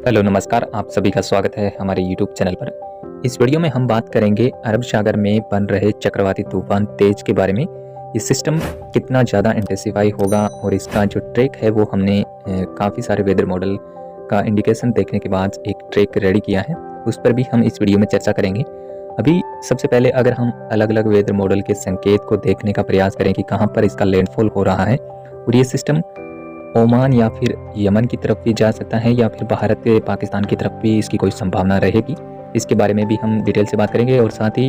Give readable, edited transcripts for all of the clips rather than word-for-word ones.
Hello नमस्कार, आप सभी का स्वागत है हमारे यूट्यूब चैनल पर। इस वीडियो में हम बात करेंगे अरब सागर में बन रहे चक्रवाती तूफान तेज के बारे में। ये सिस्टम कितना ज़्यादा इंटेंसिफाई होगा और इसका जो ट्रैक है वो हमने काफ़ी सारे वेदर मॉडल का इंडिकेशन देखने के बाद एक ट्रैक रेडी किया है, उस पर भी हम इस वीडियो में चर्चा करेंगे। अभी सबसे पहले अगर हम अलग अलग वेदर मॉडल के संकेत को देखने का प्रयास करें कि कहाँ पर इसका लैंडफॉल हो रहा है और ये सिस्टम ओमान या फिर यमन की तरफ भी जा सकता है या फिर भारत के पाकिस्तान की तरफ भी इसकी कोई संभावना रहेगी, इसके बारे में भी हम डिटेल से बात करेंगे। और साथ ही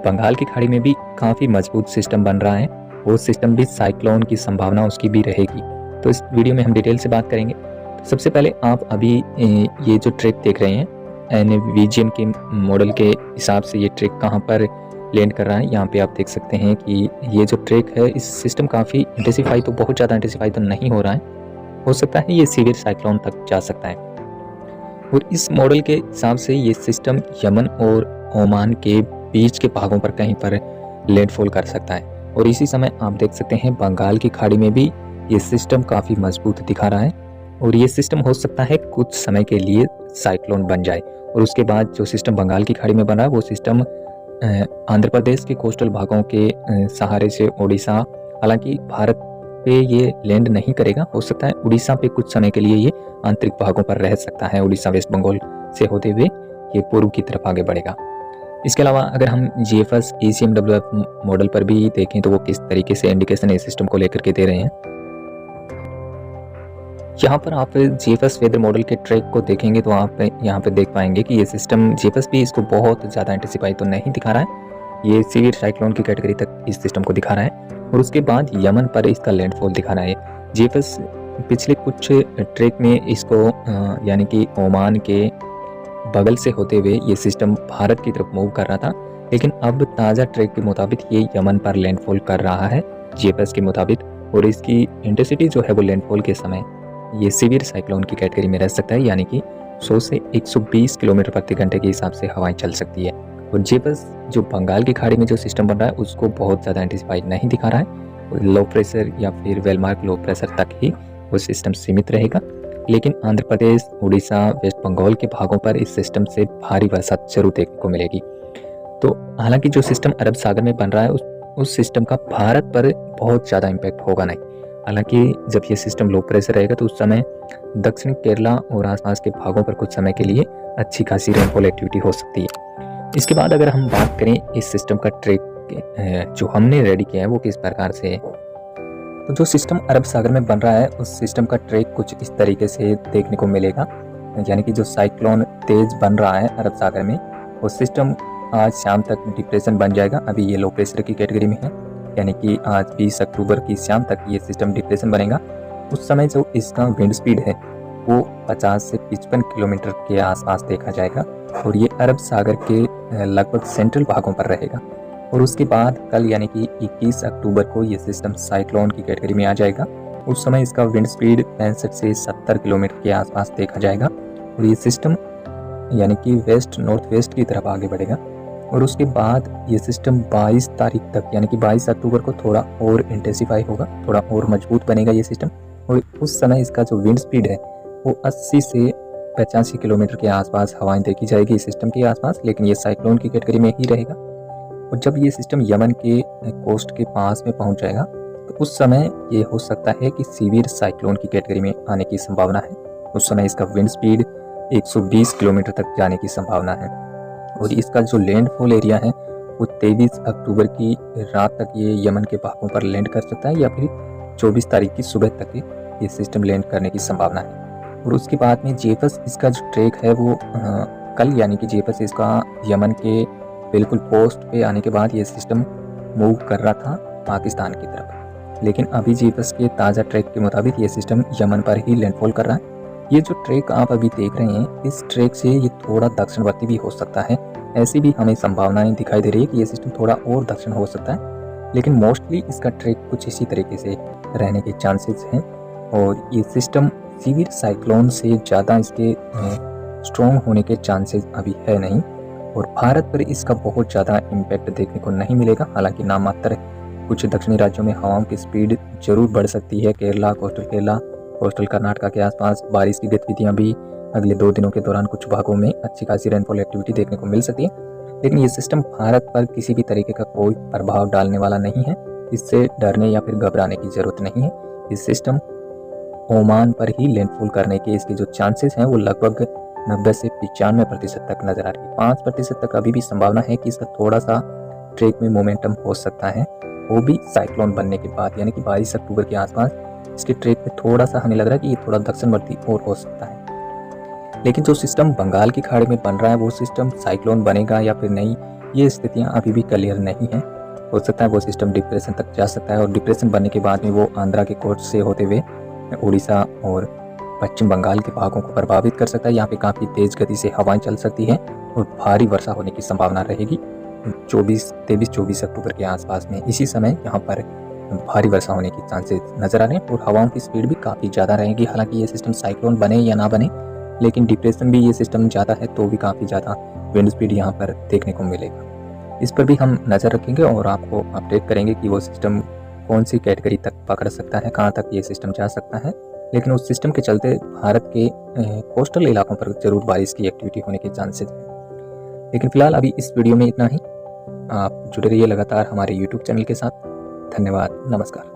बंगाल की खाड़ी में भी काफ़ी मजबूत सिस्टम बन रहा है, वो सिस्टम भी साइक्लोन की संभावना उसकी भी रहेगी, तो इस वीडियो में हम डिटेल से बात करेंगे। तो सबसे पहले आप अभी ये जो ट्रैक देख रहे हैं NVGM के मॉडल के हिसाब से ये ट्रैक कहाँ पर लैंड कर रहा है। यहाँ पे आप देख सकते हैं कि ये जो ट्रैक है इस सिस्टम काफ़ी इंटेंसिफाई तो बहुत ज़्यादा इंटेंसिफाई तो नहीं हो रहा है, हो सकता है ये सीवियर साइक्लोन तक जा सकता है। और इस मॉडल के हिसाब से ये सिस्टम यमन और ओमान के बीच के भागों पर कहीं पर लैंडफॉल कर सकता है। और इसी समय आप देख सकते हैं बंगाल की खाड़ी में भी ये सिस्टम काफ़ी मजबूत दिखा रहा है और ये सिस्टम हो सकता है कुछ समय के लिए साइक्लोन बन जाए और उसके बाद जो सिस्टम बंगाल की खाड़ी में बना है वो सिस्टम आंध्र प्रदेश के कोस्टल भागों के सहारे से उड़ीसा, हालांकि भारत पे ये लैंड नहीं करेगा, हो सकता है उड़ीसा पे कुछ समय के लिए ये आंतरिक भागों पर रह सकता है। उड़ीसा वेस्ट बंगाल से होते हुए ये पूर्व की तरफ आगे बढ़ेगा। इसके अलावा अगर हम GFS ECMWF मॉडल पर भी देखें तो वो किस तरीके से इंडिकेशन इस सिस्टम को लेकर के दे रहे हैं। यहाँ पर आप GFS वेदर मॉडल के ट्रैक को देखेंगे तो आप यहाँ पे देख पाएंगे कि ये सिस्टम GFS भी इसको बहुत ज़्यादा इंटेंसिफाई तो नहीं दिखा रहा है, ये सीवियर साइक्लोन की कैटेगरी तक इस सिस्टम को दिखा रहा है और उसके बाद यमन पर इसका लैंडफॉल दिखा रहा है। GFS पिछले कुछ ट्रैक में इसको यानी कि ओमान के बगल से होते हुए ये सिस्टम भारत की तरफ मूव कर रहा था, लेकिन अब ताज़ा ट्रैक के मुताबिक ये यमन पर लैंडफॉल कर रहा है GFS के मुताबिक, और इसकी इंटेंसिटी जो है वो लैंडफॉल के समय ये सीवियर साइक्लोन की कैटेगरी में रह सकता है, यानी कि 100 से 120 किलोमीटर प्रति घंटे के हिसाब से हवाएं चल सकती है। और GFS जो बंगाल की खाड़ी में जो सिस्टम बन रहा है उसको बहुत ज़्यादा इंटेंसिफाई नहीं दिखा रहा है, लो प्रेशर या फिर वेलमार्क लो प्रेशर तक ही वो सिस्टम सीमित रहेगा। लेकिन आंध्र प्रदेश, उड़ीसा, वेस्ट बंगाल के भागों पर इस सिस्टम से भारी वर्षा जरूर देखने को मिलेगी। तो हालांकि जो सिस्टम अरब सागर में बन रहा है उस सिस्टम का भारत पर बहुत ज़्यादा इम्पैक्ट होगा नहीं। हालांकि जब ये सिस्टम लो प्रेशर रहेगा तो उस समय दक्षिण केरला और आसपास के भागों पर कुछ समय के लिए अच्छी खासी रेनफॉल एक्टिविटी हो सकती है। इसके बाद अगर हम बात करें इस सिस्टम का ट्रैक जो हमने रेडी किया है वो किस प्रकार से है, तो जो सिस्टम अरब सागर में बन रहा है उस सिस्टम का ट्रैक कुछ इस तरीके से देखने को मिलेगा, यानी कि जो साइक्लोन तेज बन रहा है अरब सागर में वो सिस्टम आज शाम तक डिप्रेशन बन जाएगा। अभी ये लो प्रेशर की कैटेगरी में है, यानी कि आज 20 अक्टूबर की शाम तक ये सिस्टम डिप्रेशन बनेगा। उस समय जो इसका विंड स्पीड है वो 50 से 55 किलोमीटर के आसपास देखा जाएगा और ये अरब सागर के लगभग सेंट्रल भागों पर रहेगा। और उसके बाद कल यानी कि 21 अक्टूबर को ये सिस्टम साइक्लोन की कैटेगरी में आ जाएगा। उस समय इसका विंड स्पीड 65 से 70 किलोमीटर के आसपास देखा जाएगा और ये सिस्टम यानी कि वेस्ट नॉर्थ वेस्ट की तरफ आगे बढ़ेगा। और उसके बाद ये सिस्टम 22 तारीख तक यानी कि 22 अक्टूबर को थोड़ा और इंटेंसिफाई होगा, थोड़ा और मजबूत बनेगा ये सिस्टम। और उस समय इसका जो विंड स्पीड है वो 80 से 85 किलोमीटर के आसपास हवाएं देखी जाएगी इस सिस्टम के आसपास, लेकिन ये साइक्लोन की कैटेगरी में ही रहेगा। और जब ये सिस्टम यमन के कोस्ट के पास में पहुंच जाएगा तो उस समय ये हो सकता है कि सीवियर साइक्लोन की कैटेगरी में आने की संभावना है। उस समय इसका विंड स्पीड 120 किलोमीटर तक जाने की संभावना है और इसका जो लैंडफॉल एरिया है वो 23 अक्टूबर की रात तक ये यमन के भागों पर लैंड कर सकता है या फिर 24 तारीख की सुबह तक ये सिस्टम लैंड करने की संभावना है। और उसके बाद में GFS इसका जो ट्रैक है वो कल यानी कि GFS इसका यमन के बिल्कुल पोस्ट पे आने के बाद ये सिस्टम मूव कर रहा था पाकिस्तान की तरफ, लेकिन अभी GFS के ताज़ा ट्रैक के मुताबिक ये सिस्टम यमन पर ही लैंडफॉल कर रहा है। ये जो ट्रैक आप अभी देख रहे हैं इस ट्रैक से ये थोड़ा दक्षिणवर्ती भी हो सकता है, ऐसी भी हमें संभावनाएं दिखाई दे रही है कि ये सिस्टम थोड़ा और दक्षिण हो सकता है, लेकिन मोस्टली इसका ट्रैक कुछ इसी तरीके से रहने के चांसेस हैं। और ये सिस्टम सीवियर साइक्लोन से ज़्यादा इसके स्ट्रॉन्ग होने के चांसेस अभी है नहीं और भारत पर इसका बहुत ज़्यादा इम्पैक्ट देखने को नहीं मिलेगा। हालांकि नाम मात्र कुछ दक्षिणी राज्यों में हवाओं की स्पीड जरूर बढ़ सकती है। केरला, कोस्टल कर्नाटका के आसपास बारिश की गतिविधियां भी अगले 2 दिनों के दौरान कुछ भागों में अच्छी खासी रेनफॉल एक्टिविटी देखने को मिल सकती है, लेकिन ये सिस्टम भारत पर किसी भी तरीके का कोई प्रभाव डालने वाला नहीं है। इससे डरने या फिर घबराने की ज़रूरत नहीं है। इस सिस्टम ओमान पर ही लैंडफॉल करने के इसके जो चांसेस हैं वो लगभग 90 से 95% तक नज़र आ रही है। 5% तक अभी भी संभावना है कि इसका थोड़ा सा ट्रैक में मोमेंटम हो सकता है, वो भी साइक्लोन बनने के बाद, यानी कि 22 अक्टूबर के आसपास इसके ट्रैक में थोड़ा सा हमें लग रहा है कि ये थोड़ा दक्षिणवर्ती और हो सकता है। लेकिन जो सिस्टम बंगाल की खाड़ी में बन रहा है वो सिस्टम साइक्लोन बनेगा या फिर नहीं, ये स्थितियाँ अभी भी क्लियर नहीं हैं। हो सकता है वो सिस्टम डिप्रेशन तक जा सकता है और डिप्रेशन बनने के बाद में वो आंध्रा के कोस्ट से होते हुए उड़ीसा और पश्चिम बंगाल के भागों को प्रभावित कर सकता है। यहाँ पे काफ़ी तेज़ गति से हवाएं चल सकती हैं और भारी वर्षा होने की संभावना रहेगी 23-24 अक्टूबर के आसपास में। इसी समय यहाँ पर भारी वर्षा होने की चांसेस नज़र आ रहे हैं और हवाओं की स्पीड भी काफ़ी ज़्यादा रहेगी। हालांकि ये सिस्टम साइक्लोन बने या ना बने, लेकिन डिप्रेशन भी ये सिस्टम ज़्यादा है तो भी काफ़ी ज़्यादा विंड स्पीड यहाँ पर देखने को मिलेगा। इस पर भी हम नज़र रखेंगे और आपको अपडेट करेंगे कि वो सिस्टम कौन सी कैटेगरी तक पकड़ सकता है, कहाँ तक ये सिस्टम जा सकता है। लेकिन उस सिस्टम के चलते भारत के कोस्टल इलाकों पर जरूर बारिश की एक्टिविटी होने के चांसेस हैं। लेकिन फिलहाल अभी इस वीडियो में इतना ही। आप जुड़े रहिए लगातार हमारे YouTube चैनल के साथ। धन्यवाद, नमस्कार।